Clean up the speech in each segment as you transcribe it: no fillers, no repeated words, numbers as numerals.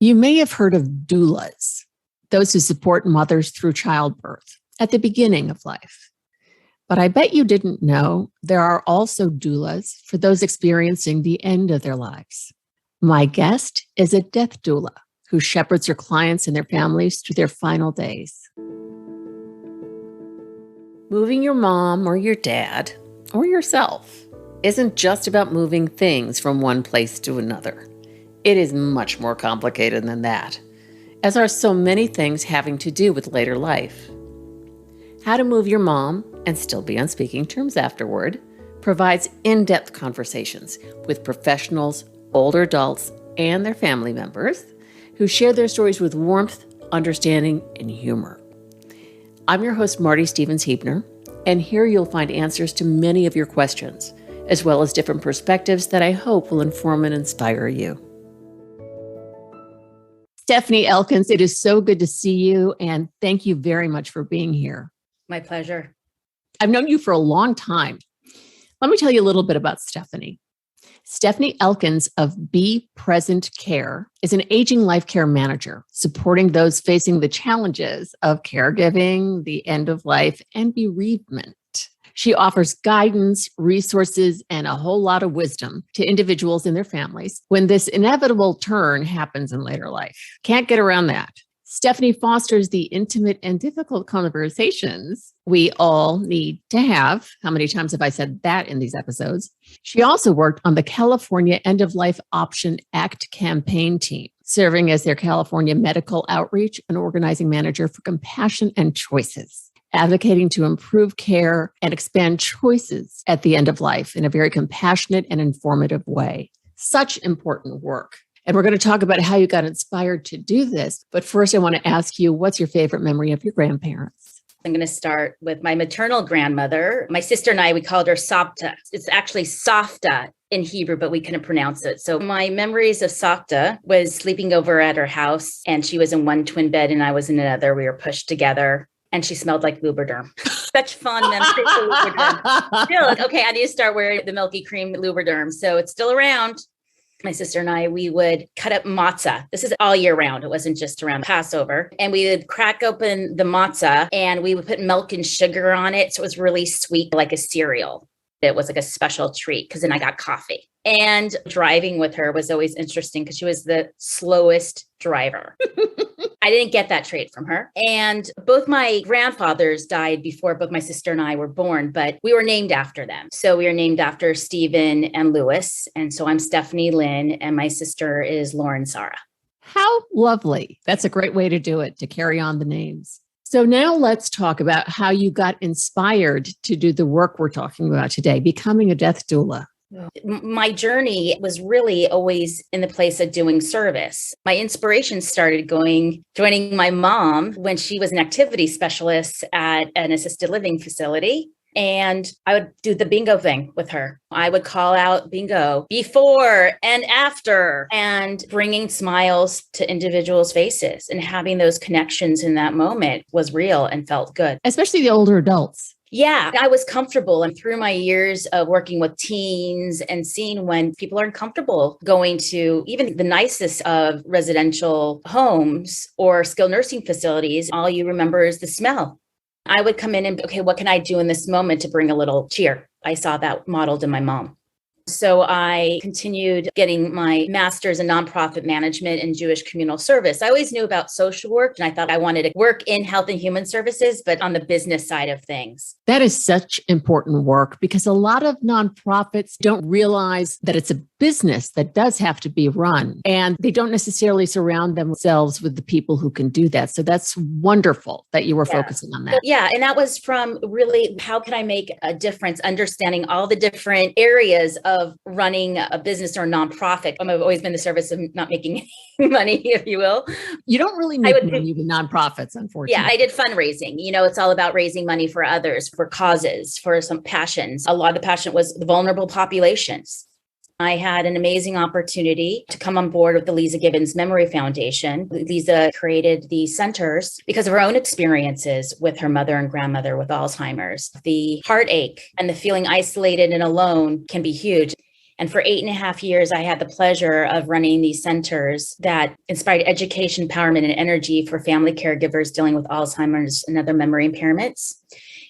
You may have heard of doulas, those who support mothers through childbirth at the beginning of life. But I bet you didn't know there are also doulas for those experiencing the end of their lives. My guest is a death doula who shepherds her clients and their families through their final days. Moving your mom or your dad or yourself isn't just about moving things from one place to another. It is much more complicated than that, as are so many things having to do with later life. How to Move Your Mom and Still Be on Speaking Terms Afterward provides in-depth conversations with professionals, older adults, and their family members who share their stories with warmth, understanding, and humor. I'm your host, Marty Stevens-Heebner, and here you'll find answers to many of your questions, as well as different perspectives that I hope will inform and inspire you. Stephanie Elkins, it is so good to see you, and thank you very much for being here. My pleasure. I've known you for a long time. Let me tell you a little bit about Stefanie. Stephanie Elkins of Be Present Care is an aging life care manager, supporting those facing the challenges of caregiving, the end of life, and bereavement. She offers guidance, resources, and a whole lot of wisdom to individuals and their families when this inevitable turn happens in later life. Can't get around that. Stefanie fosters the intimate and difficult conversations we all need to have. How many times have I said that in these episodes? She also worked on the California End of Life Option Act campaign team, serving as their California medical outreach and organizing manager for Compassion and Choices, advocating to improve care and expand choices at the end of life in a very compassionate and informative way. Such important work. And we're going to talk about how you got inspired to do this. But first, I want to ask you, what's your favorite memory of your grandparents? I'm going to start with my maternal grandmother. My sister and I, we called her Sapta. It's actually Safta in Hebrew, but we couldn't pronounce it. So my memories of Safta was sleeping over at her house, and she was in one twin bed and I was in another. We were pushed together. And she smelled like Lubriderm. Such fun memories of Lubriderm. Still, like, okay, I need to start wearing the milky cream Lubriderm. So it's still around. My sister and I, we would cut up matzah. This is all year round. It wasn't just around Passover. And we would crack open the matzah and we would put milk and sugar on it. So it was really sweet, like a cereal. It was like a special treat because then I got coffee. And driving with her was always interesting because she was the slowest driver. I didn't get that trait from her. And both my grandfathers died before both my sister and I were born, but we were named after them. So we were named after Stephen and Louis. And so I'm Stephanie Lynn and my sister is Lauren Sarah. How lovely. That's a great way to do it, to carry on the names. So now let's talk about how you got inspired to do the work we're talking about today, becoming a death doula. My journey was really always in the place of doing service. My inspiration started joining my mom when she was an activity specialist at an assisted living facility. And I would do the bingo thing with her. I would call out bingo before and after and bringing smiles to individuals' faces and having those connections in that moment was real and felt good. Especially the older adults. Yeah, I was comfortable. And through my years of working with teens and seeing when people aren't comfortable going to even the nicest of residential homes or skilled nursing facilities, all you remember is the smell. I would come in and, okay, what can I do in this moment to bring a little cheer? I saw that modeled in my mom. So I continued getting my master's in nonprofit management and Jewish communal service. I always knew about social work and I thought I wanted to work in health and human services, but on the business side of things. That is such important work because a lot of nonprofits don't realize that it's a business that does have to be run and they don't necessarily surround themselves with the people who can do that. So that's wonderful that you were focusing on that. Yeah. And that was from really, how can I make a difference, understanding all the different areas of running a business or a nonprofit. I've always been in the service of not making money, if you will. You don't really make money with nonprofits, unfortunately. Yeah, I did fundraising. You know, it's all about raising money for others, for causes, for some passions. A lot of the passion was the vulnerable populations. I had an amazing opportunity to come on board with the Lisa Gibbons Memory Foundation. Lisa created these centers because of her own experiences with her mother and grandmother with Alzheimer's. The heartache and the feeling isolated and alone can be huge. And for 8.5 years, I had the pleasure of running these centers that inspired education, empowerment, and energy for family caregivers dealing with Alzheimer's and other memory impairments.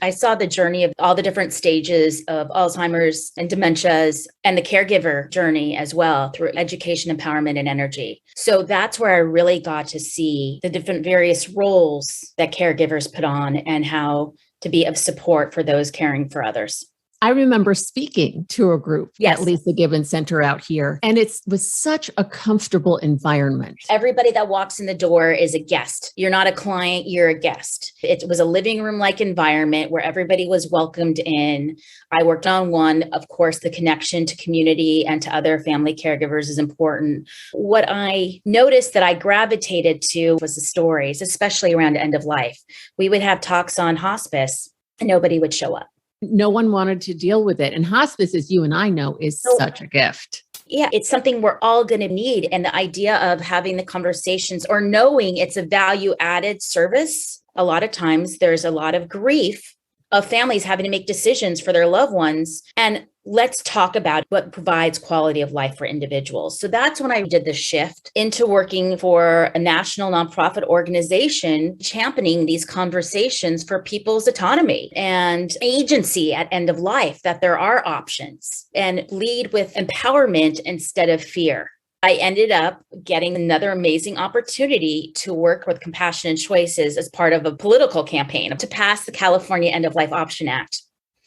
I saw the journey of all the different stages of Alzheimer's and dementias and the caregiver journey as well through education, empowerment, and energy. So that's where I really got to see the different various roles that caregivers put on and how to be of support for those caring for others. I remember speaking to a group Yes. at Lisa Gibbons Center out here, and it was such a comfortable environment. Everybody that walks in the door is a guest. You're not a client, you're a guest. It was a living room-like environment where everybody was welcomed in. I worked on one. Of course, the connection to community and to other family caregivers is important. What I noticed that I gravitated to was the stories, especially around end of life. We would have talks on hospice and nobody would show up. No one wanted to deal with it. And hospice, as you and I know, is such a gift. Yeah, it's something we're all going to need. And the idea of having the conversations or knowing it's a value added service, a lot of times there's a lot of grief of families having to make decisions for their loved ones. And let's talk about what provides quality of life for individuals. So that's when I did the shift into working for a national nonprofit organization, championing these conversations for people's autonomy and agency at end of life, that there are options, and lead with empowerment instead of fear. I ended up getting another amazing opportunity to work with Compassion and Choices as part of a political campaign to pass the California End of Life Option Act.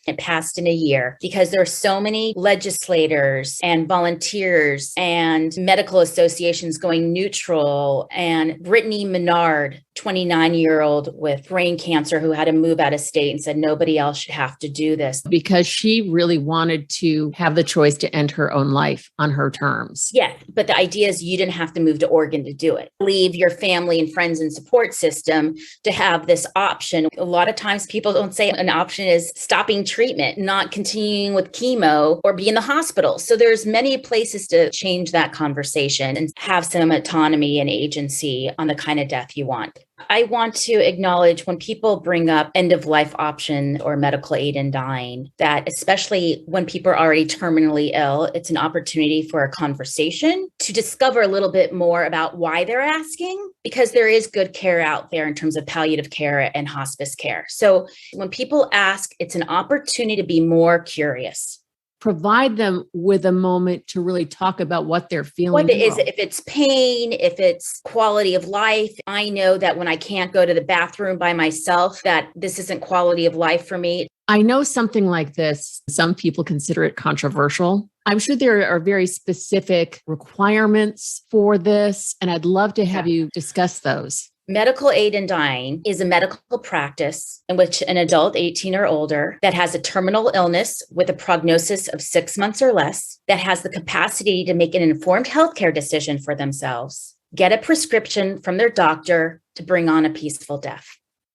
It passed in a year because there are so many legislators and volunteers and medical associations going neutral. And Brittany Menard, 29-year-old with brain cancer who had to move out of state, and said nobody else should have to do this. Because she really wanted to have the choice to end her own life on her terms. Yeah, but the idea is you didn't have to move to Oregon to do it. Leave your family and friends and support system to have this option. A lot of times people don't say an option is stopping treatment, not continuing with chemo, or be in the hospital. So there's many places to change that conversation and have some autonomy and agency on the kind of death you want. I want to acknowledge when people bring up end of life option or medical aid in dying, that especially when people are already terminally ill, it's an opportunity for a conversation to discover a little bit more about why they're asking, because there is good care out there in terms of palliative care and hospice care. So when people ask, it's an opportunity to be more curious. Provide them with a moment to really talk about what they're feeling. What it is, if it's pain, if it's quality of life. I know that when I can't go to the bathroom by myself, that this isn't quality of life for me. I know something like this, some people consider it controversial. I'm sure there are very specific requirements for this, and I'd love to have you discuss those. Medical aid in dying is a medical practice in which an adult 18 or older that has a terminal illness with a prognosis of 6 months or less, that has the capacity to make an informed healthcare decision for themselves, get a prescription from their doctor to bring on a peaceful death.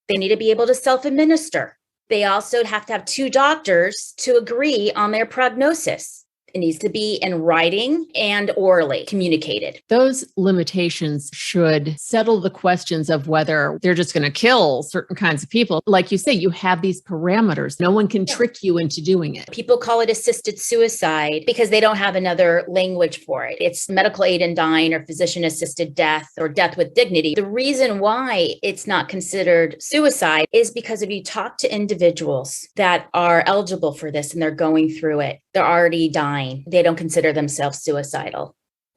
They need to be able to self-administer. They also have to have 2 doctors to agree on their prognosis. It needs to be in writing and orally communicated. Those limitations should settle the questions of whether they're just going to kill certain kinds of people. Like you say, you have these parameters. No one can trick you into doing it. People call it assisted suicide because they don't have another language for it. It's medical aid in dying or physician-assisted death or death with dignity. The reason why it's not considered suicide is because if you talk to individuals that are eligible for this and they're going through it, they're already dying. They don't consider themselves suicidal.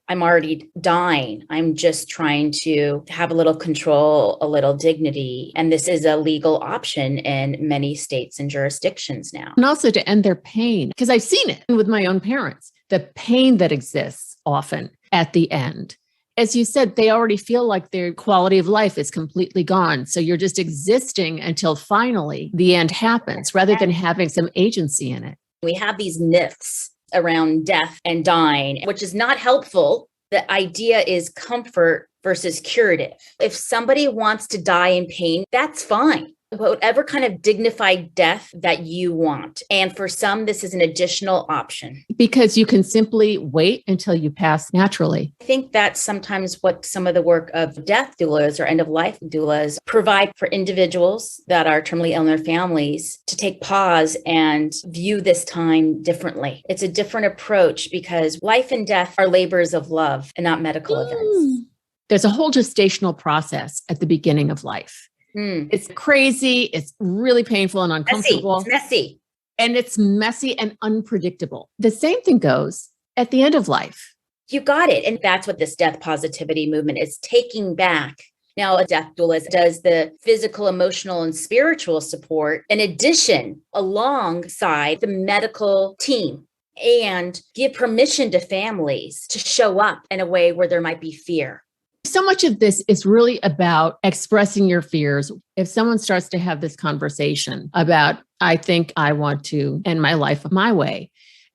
I'm already dying. I'm just trying to have a little control, a little dignity. And this is a legal option in many states and jurisdictions now. And also to end their pain, because I've seen it with my own parents, the pain that exists often at the end. As you said, they already feel like their quality of life is completely gone. So you're just existing until finally the end happens, rather than having some agency in it. We have these myths around death and dying, which is not helpful. The idea is comfort versus curative. If somebody wants to die in pain, that's fine. whatever kind of dignified death that you want. And for some, this is an additional option. Because you can simply wait until you pass naturally. I think that's sometimes what some of the work of death doulas or end of life doulas provide for individuals that are terminally ill in their families to take pause and view this time differently. It's a different approach because life and death are labors of love and not medical events. There's a whole gestational process at the beginning of life. It's crazy. It's really painful and uncomfortable. It's messy. And it's messy and unpredictable. The same thing goes at the end of life. You got it. And that's what this death positivity movement is taking back. Now, a death doula does the physical, emotional, and spiritual support in addition, alongside the medical team, and give permission to families to show up in a way where there might be fear. So much of this is really about expressing your fears. If someone starts to have this conversation about, I think I want to end my life my way.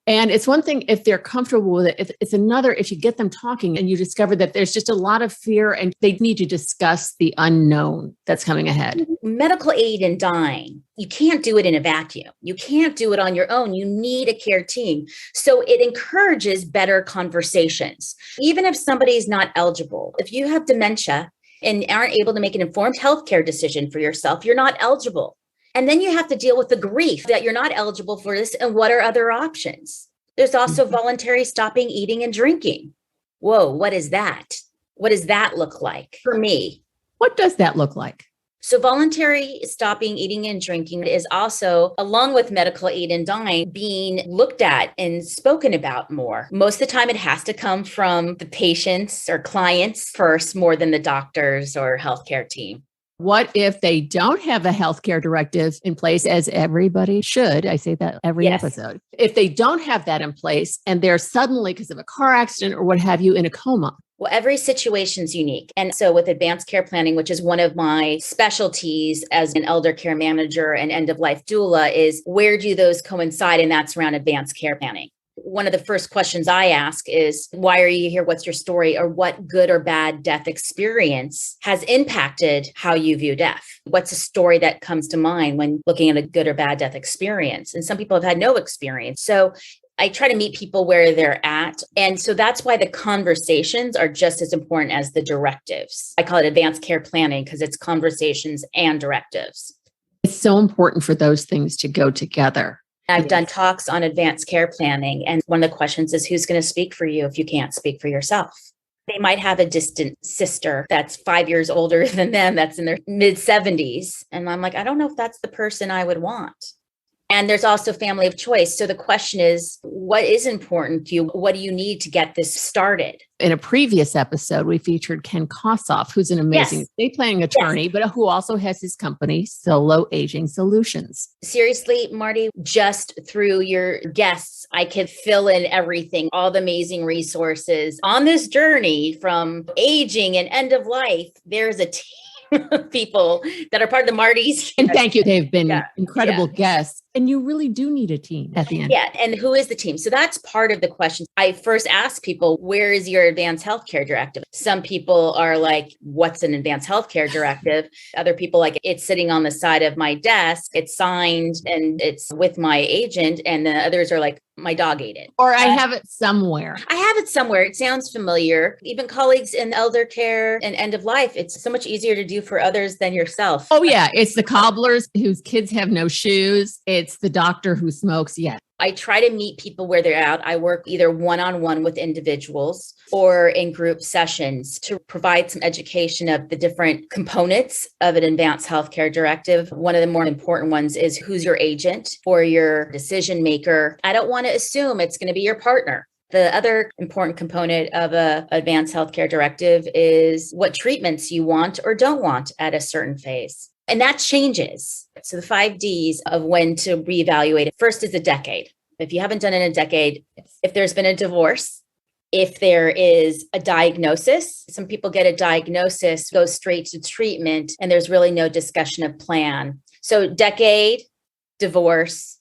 And it's one thing if they're comfortable with it. It's another if you get them talking and you discover that there's just a lot of fear and they need to discuss the unknown that's coming ahead. Medical aid in dying, you can't do it in a vacuum. You can't do it on your own. You need a care team. So it encourages better conversations. Even if somebody's not eligible, if you have dementia and aren't able to make an informed healthcare decision for yourself, you're not eligible. And then you have to deal with the grief that you're not eligible for this. And what are other options? There's also voluntary stopping eating and drinking. Whoa, what is that? What does that look like for me? What does that look like? So voluntary stopping eating and drinking is also, along with medical aid in dying, being looked at and spoken about more. Most of the time, it has to come from the patients or clients first, more than the doctors or healthcare team. What if they don't have a healthcare directive in place, as everybody should? I say that every episode. If they don't have that in place and they're suddenly, because of a car accident or what have you, in a coma. Well, every situation's unique. And so with advanced care planning, which is one of my specialties as an elder care manager and end of life doula, is where do those coincide? And that's around advanced care planning. One of the first questions I ask is, why are you here? What's your story? Or what good or bad death experience has impacted how you view death? What's a story that comes to mind when looking at a good or bad death experience? And some people have had no experience. So I try to meet people where they're at. And so that's why the conversations are just as important as the directives. I call it advanced care planning because it's conversations and directives. It's so important for those things to go together. I've done talks on advanced care planning. And one of the questions is, who's going to speak for you if you can't speak for yourself? They might have a distant sister that's 5 years older than them, that's in their mid 70s. And I'm like, I don't know if that's the person I would want. And there's also family of choice. So the question is, what is important to you? What do you need to get this started? In a previous episode, we featured Ken Kossoff, who's an amazing estate planning attorney, but who also has his company, Solo Aging Solutions. Seriously, Marty, just through your guests, I could fill in everything, all the amazing resources on this journey from aging and end of life. There's a team of people that are part of the Marty's. And thank you. They've been incredible guests. And you really do need a team at the end. Yeah. And who is the team? So that's part of the question. I first ask people, where is your advanced healthcare directive? Some people are like, what's an advanced healthcare directive? Other people like, it's sitting on the side of my desk. It's signed and it's with my agent. And then others are like, my dog ate it. Or I have it somewhere. I have it somewhere. It sounds familiar. Even colleagues in elder care and end of life, it's so much easier to do for others than yourself. Oh, yeah. It's the cobblers whose kids have no shoes. It's the doctor who smokes. Yeah. I try to meet people where they're at. I work either one-on-one with individuals or in group sessions to provide some education of the different components of an advanced healthcare directive. One of the more important ones is who's your agent or your decision maker. I don't want to assume it's going to be your partner. The other important component of an advanced healthcare directive is what treatments you want or don't want at a certain phase. And that changes. So the 5 Ds of when to reevaluate it. First is a decade. If you haven't done it in a decade, if there's been a divorce, if there is a diagnosis, some people get a diagnosis, go straight to treatment, and there's really no discussion of plan. So decade, divorce,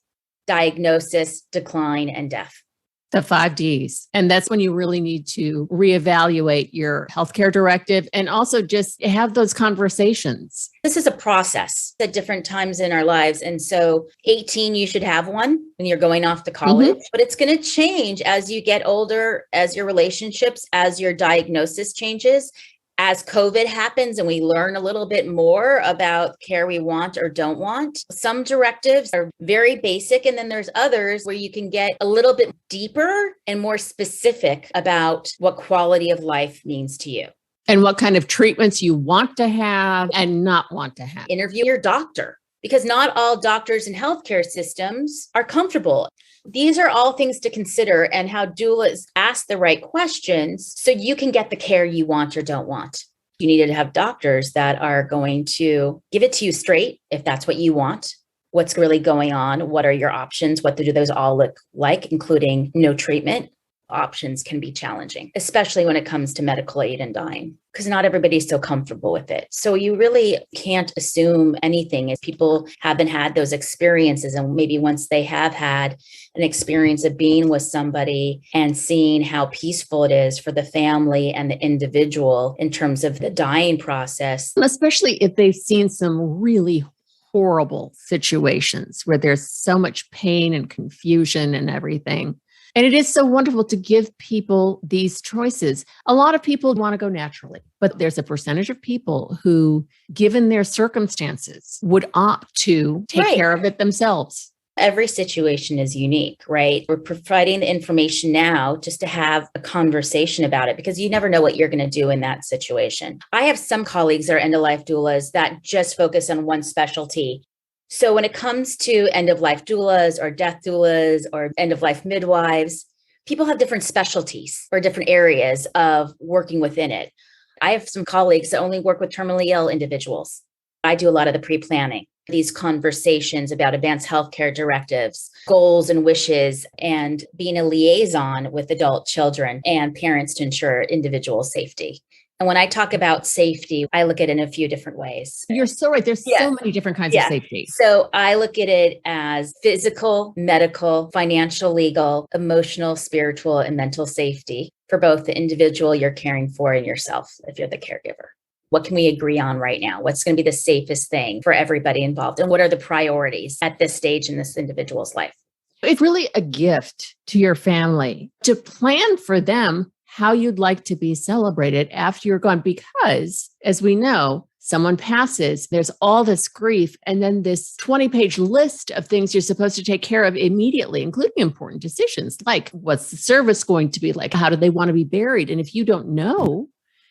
diagnosis, decline, and death. The 5 Ds. And that's when you really need to reevaluate your healthcare directive and also just have those conversations. This is a process at different times in our lives. And so 18, you should have one when you're going off to college, but it's going to change as you get older, as your relationships, as your diagnosis changes. As COVID happens and we learn a little bit more about care we want or don't want, some directives are very basic. And then there's others where you can get a little bit deeper and more specific about what quality of life means to you. And what kind of treatments you want to have and not want to have. Interview your doctor, because not all doctors and healthcare systems are comfortable. These are all things to consider, and how doulas ask the right questions so you can get the care you want or don't want. You need to have doctors that are going to give it to you straight if that's what you want. What's really going on? What are your options? What do those all look like, including no treatment? Options can be challenging, especially when it comes to medical aid and dying, because not everybody's so comfortable with it. So you really can't assume anything if people haven't had those experiences. And maybe once they have had an experience of being with somebody and seeing how peaceful it is for the family and the individual in terms of the dying process. Especially if they've seen some really horrible situations where there's so much pain and confusion and everything. And it is so wonderful to give people these choices. A lot of people want to go naturally, but there's a percentage of people who, given their circumstances, would opt to take care of it themselves. Every situation is unique, right? We're providing the information now just to have a conversation about it, because you never know what you're going to do in that situation. I have some colleagues that are end-of-life doulas that just focus on one specialty. So when it comes to end-of-life doulas or death doulas or end-of-life midwives, people have different specialties or different areas of working within it. I have some colleagues that only work with terminally ill individuals. I do a lot of the pre-planning, these conversations about advanced healthcare directives, goals and wishes, and being a liaison with adult children and parents to ensure individual safety. And when I talk about safety, I look at it in a few different ways. You're so right. There's so many different kinds of safety. So I look at it as physical, medical, financial, legal, emotional, spiritual, and mental safety for both the individual you're caring for and yourself if you're the caregiver. What can we agree on right now? What's going to be the safest thing for everybody involved? And what are the priorities at this stage in this individual's life? It's really a gift to your family to plan for them how you'd like to be celebrated after you're gone. Because, as we know, someone passes, there's all this grief, and then this 20-page list of things you're supposed to take care of immediately, including important decisions like what's the service going to be like? How do they want to be buried? And if you don't know,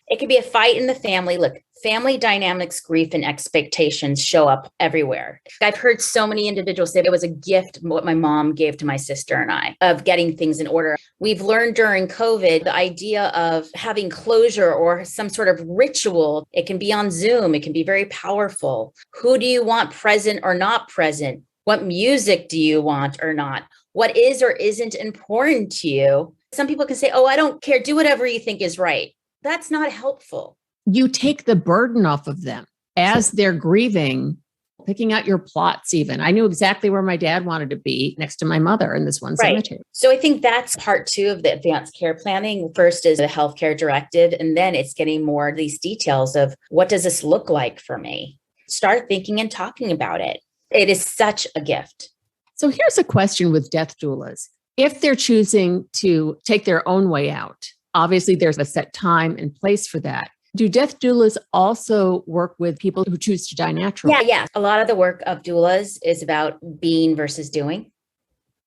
it could be a fight in the family. Look, family dynamics, grief, and expectations show up everywhere. I've heard so many individuals say it was a gift, what my mom gave to my sister and I, of getting things in order. We've learned during COVID, the idea of having closure or some sort of ritual. It can be on Zoom. It can be very powerful. Who do you want present or not present? What music do you want or not? What is or isn't important to you? Some people can say, oh, I don't care. Do whatever you think is right. That's not helpful. You take the burden off of them as they're grieving, picking out your plots even. I knew exactly where my dad wanted to be next to my mother in this one cemetery. So I think that's part 2 of the advanced care planning. First is the healthcare directive, and then it's getting more of these details of what does this look like for me? Start thinking and talking about it. It is such a gift. So here's a question with death doulas. If they're choosing to take their own way out, obviously there's a set time and place for that. Do death doulas also work with people who choose to die naturally? Yeah. A lot of the work of doulas is about being versus doing.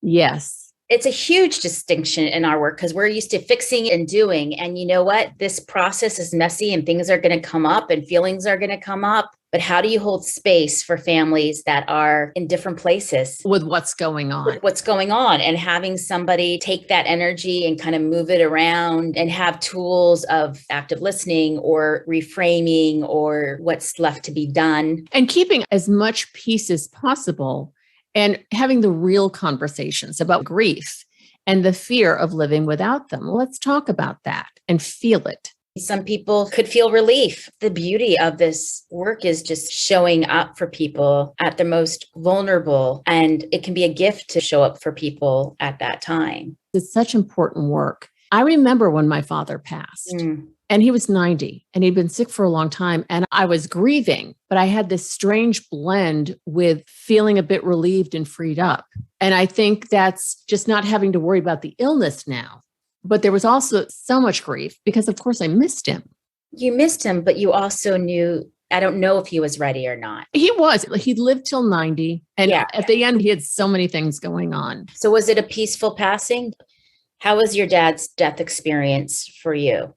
Yes. It's a huge distinction in our work because we're used to fixing and doing. And you know what? This process is messy and things are going to come up and feelings are going to come up. But how do you hold space for families that are in different places? With what's going on. And having somebody take that energy and kind of move it around and have tools of active listening or reframing or what's left to be done. And keeping as much peace as possible and having the real conversations about grief and the fear of living without them. Let's talk about that and feel it. Some people could feel relief. The beauty of this work is just showing up for people at their most vulnerable, and it can be a gift to show up for people at that time. It's such important work. I remember when my father passed. And he was 90 and he'd been sick for a long time. And I was grieving, but I had this strange blend with feeling a bit relieved and freed up. And I think that's just not having to worry about the illness now. But there was also so much grief because, of course, I missed him. You missed him, but you also knew, I don't know if he was ready or not. He was. He lived till 90. And at the end, he had so many things going on. So was it a peaceful passing? How was your dad's death experience for you?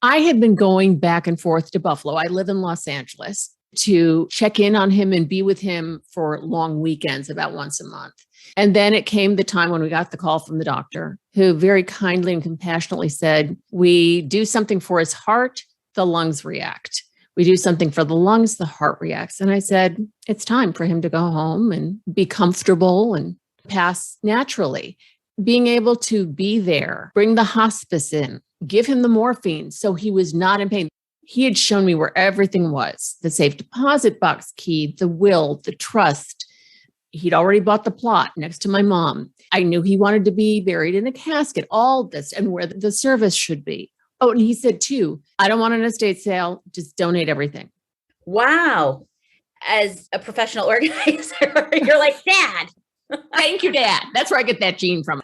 I had been going back and forth to Buffalo. I live in Los Angeles to check in on him and be with him for long weekends, about once a month. And then it came the time when we got the call from the doctor, who very kindly and compassionately said, we do something for his heart, the lungs react. We do something for the lungs, the heart reacts. And I said, it's time for him to go home and be comfortable and pass naturally. Being able to be there, bring the hospice in, give him the morphine so he was not in pain. He had shown me where everything was, the safe deposit box key, the will, the trust. He'd already bought the plot next to my mom. I knew he wanted to be buried in a casket, all this, and where the service should be. Oh, and he said too, I don't want an estate sale, just donate everything. Wow. As a professional organizer, you're like, Dad. Thank you, Dad. That's where I get that gene from.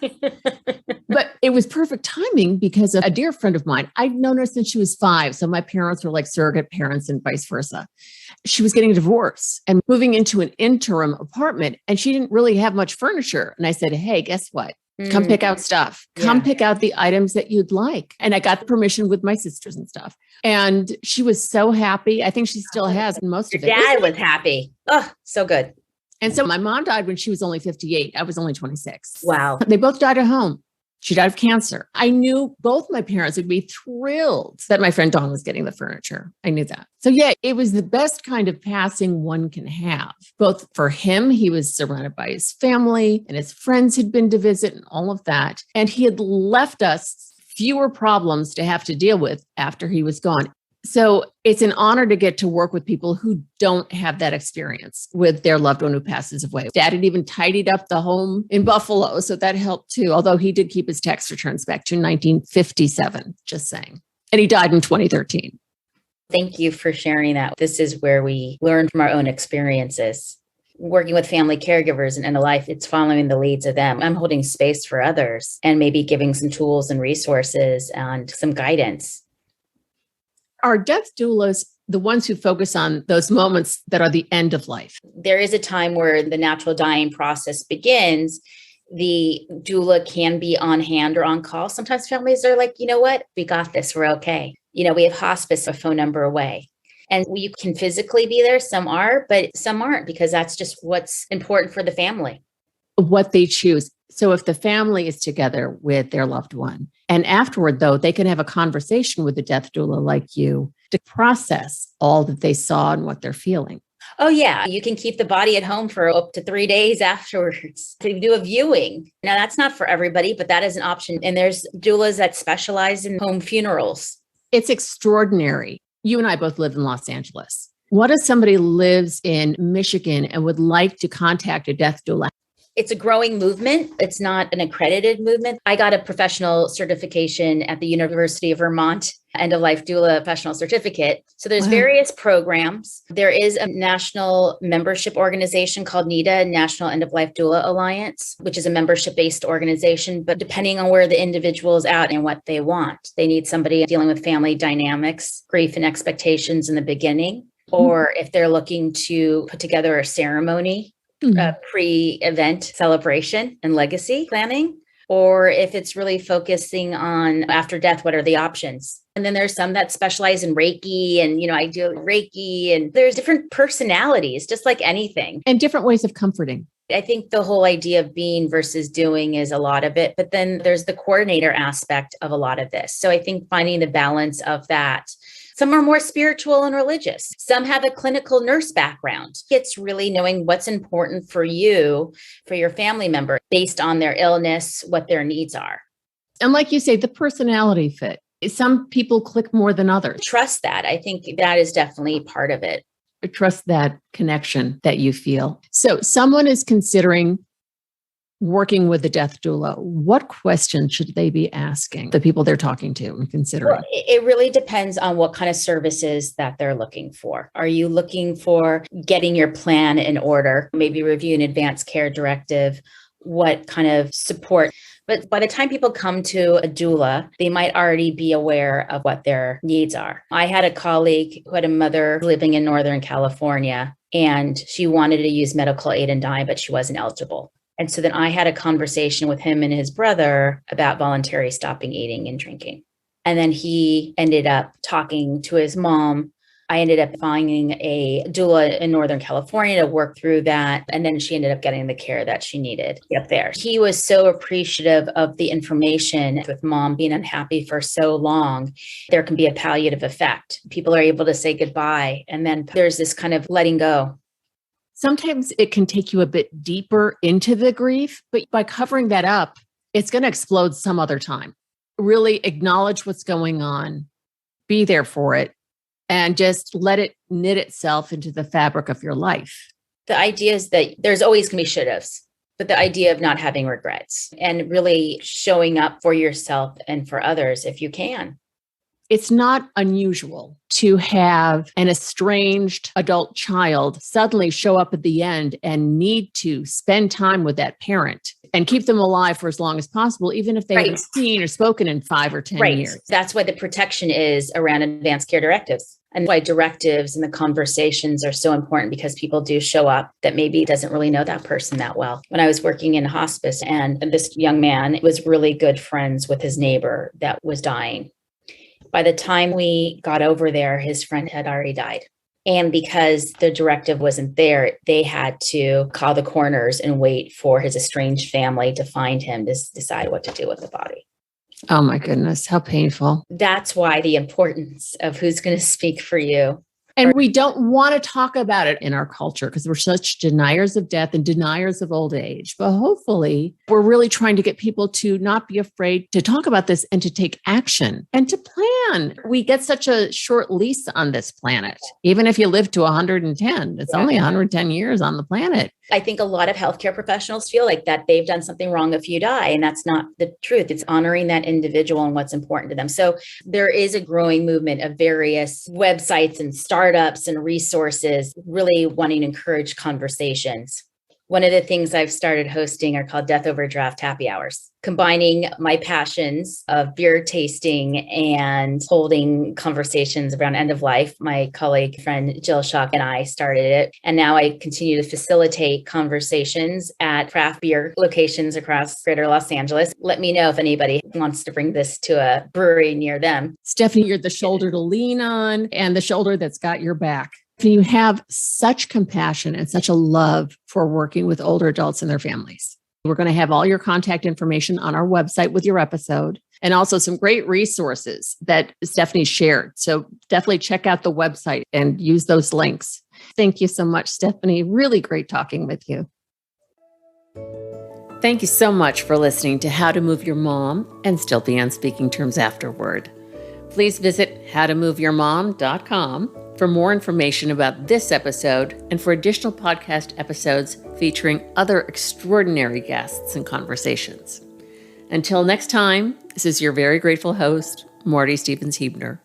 But it was perfect timing because a dear friend of mine, I'd known her since she was 5. So my parents were like surrogate parents and vice versa. She was getting a divorce and moving into an interim apartment, and she didn't really have much furniture. And I said, hey, guess what? Come pick out stuff. Come pick out the items that you'd like. And I got permission with my sisters and stuff. And she was so happy. I think she still has most of it. Your dad was happy. Oh, so good. And so my mom died when she was only 58. I was only 26. Wow. They both died at home. She died of cancer. I knew both my parents would be thrilled that my friend Dawn was getting the furniture. I knew that. So yeah, it was the best kind of passing one can have. Both for him, he was surrounded by his family and his friends had been to visit and all of that. And he had left us fewer problems to have to deal with after he was gone. So it's an honor to get to work with people who don't have that experience with their loved one who passes away. Dad had even tidied up the home in Buffalo, so that helped too, although he did keep his tax returns back to 1957, just saying. And he died in 2013. Thank you for sharing that. This is where we learn from our own experiences. Working with family caregivers and end of life, it's following the leads of them. I'm holding space for others and maybe giving some tools and resources and some guidance. Are death doulas the ones who focus on those moments that are the end of life? There is a time where the natural dying process begins. The doula can be on hand or on call. Sometimes families are like, you know what? We got this. We're okay. You know, we have hospice a phone number away. And you can physically be there. Some are, but some aren't, because that's just what's important for the family. What they choose. So if the family is together with their loved one, and afterward, though, they can have a conversation with a death doula like you to process all that they saw and what they're feeling. Oh, yeah. You can keep the body at home for up to 3 days afterwards to do a viewing. Now, that's not for everybody, but that is an option. And there's doulas that specialize in home funerals. It's extraordinary. You and I both live in Los Angeles. What if somebody lives in Michigan and would like to contact a death doula? It's a growing movement. It's not an accredited movement. I got a professional certification at the University of Vermont, end-of-life doula professional certificate. So there's various programs. There is a national membership organization called NEDA, National End-of-Life Doula Alliance, which is a membership-based organization. But depending on where the individual is at and what they want, they need somebody dealing with family dynamics, grief and expectations in the beginning, or if they're looking to put together a ceremony, pre-event celebration and legacy planning, or if it's really focusing on after death, what are the options? And then there's some that specialize in Reiki, and, you know, I do Reiki, and there's different personalities, just like anything. And different ways of comforting. I think the whole idea of being versus doing is a lot of it, but then there's the coordinator aspect of a lot of this. So I think finding the balance of that. Some are more spiritual and religious. Some have a clinical nurse background. It's really knowing what's important for you, for your family member, based on their illness, what their needs are. And like you say, the personality fit. Some people click more than others. Trust that. I think that is definitely part of it. Trust that connection that you feel. So someone is considering working with a death doula. What questions should they be asking the people they're talking to and considering? Well, it really depends on what kind of services that they're looking for. Are you looking for getting your plan in order, maybe review an advanced care directive? What kind of support? But by the time people come to a doula, they might already be aware of what their needs are. I had a colleague who had a mother living in Northern California, and she wanted to use medical aid and die, but she wasn't eligible. And so then I had a conversation with him and his brother about voluntary stopping eating and drinking. And then he ended up talking to his mom. I ended up finding a doula in Northern California to work through that. And then she ended up getting the care that she needed up there. He was so appreciative of the information. With mom being unhappy for so long, there can be a palliative effect. People are able to say goodbye. And then there's this kind of letting go. Sometimes it can take you a bit deeper into the grief, but by covering that up, it's going to explode some other time. Really acknowledge what's going on, be there for it, and just let it knit itself into the fabric of your life. The idea is that there's always going to be should-haves, but the idea of not having regrets and really showing up for yourself and for others if you can. It's not unusual to have an estranged adult child suddenly show up at the end and need to spend time with that parent and keep them alive for as long as possible, even if they haven't seen or spoken in 5 or 10 years. That's why the protection is around advanced care directives, and why directives and the conversations are so important, because people do show up that maybe doesn't really know that person that well. When I was working in hospice, and this young man was really good friends with his neighbor that was dying. By the time we got over there, his friend had already died. And because the directive wasn't there, they had to call the coroners and wait for his estranged family to find him to decide what to do with the body. Oh my goodness, how painful. That's why the importance of who's going to speak for you. And we don't want to talk about it in our culture because we're such deniers of death and deniers of old age. But hopefully, we're really trying to get people to not be afraid to talk about this and to take action and to plan. We get such a short lease on this planet. Even if you live to 110, it's only 110 years on the planet. I think a lot of healthcare professionals feel like that they've done something wrong if you die, and that's not the truth. It's honoring that individual and what's important to them. So there is a growing movement of various websites and startups and resources really wanting to encourage conversations. One of the things I've started hosting are called Death Overdraft Happy Hours, combining my passions of beer tasting and holding conversations around end of life. My colleague, friend Jill Schock, and I started it. And now I continue to facilitate conversations at craft beer locations across greater Los Angeles. Let me know if anybody wants to bring this to a brewery near them. Stephanie, you're the shoulder to lean on and the shoulder that's got your back. You have such compassion and such a love for working with older adults and their families. We're going to have all your contact information on our website with your episode, and also some great resources that Stephanie shared. So definitely check out the website and use those links. Thank you so much, Stephanie. Really great talking with you. Thank you so much for listening to How to Move Your Mom and Still Be on Speaking Terms Afterward. Please visit howtomoveyourmom.com for more information about this episode and for additional podcast episodes featuring other extraordinary guests and conversations. Until next time, this is your very grateful host, Marty Stevens-Heebner.